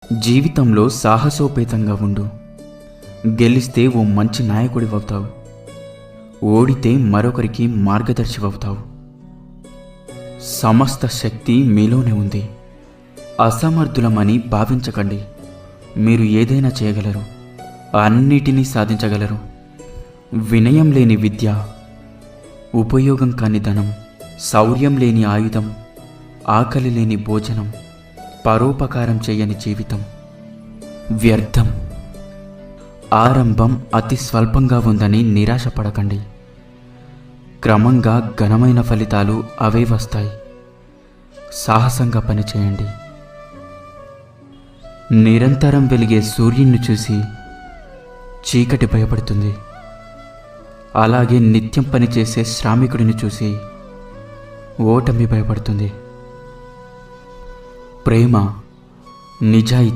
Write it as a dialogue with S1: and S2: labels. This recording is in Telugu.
S1: జీవితంలో సాహసోపేతంగా ఉండు. గెలిస్తే ఓ మంచి నాయకుడివవుతావు. ఓడితే మరొకరికి మార్గదర్శివవుతావు. సమస్త శక్తి మీలోనే ఉంది. అసమర్థులమని భావించకండి. మీరు ఏదైనా చేయగలరు, అన్నిటినీ సాధించగలరు. వినయం లేని విద్య, ఉపయోగం కాని ధనం, శౌర్యం లేని ఆయుధం, ఆకలి లేని భోజనం, పరోపకారం చేయని జీవితం వ్యర్థం. ఆరంభం అతి స్వల్పంగా ఉందని నిరాశపడకండి. క్రమంగా ఘనమైన ఫలితాలు అవే వస్తాయి. సాహసంగా పనిచేయండి. నిరంతరం వెలిగే సూర్యుని చూసి చీకటి భయపడుతుంది. అలాగే నిత్యం పనిచేసే శ్రామికుడిని చూసి ఓటమి భయపడుతుంది. ప్రేమ, నిజాయితీ,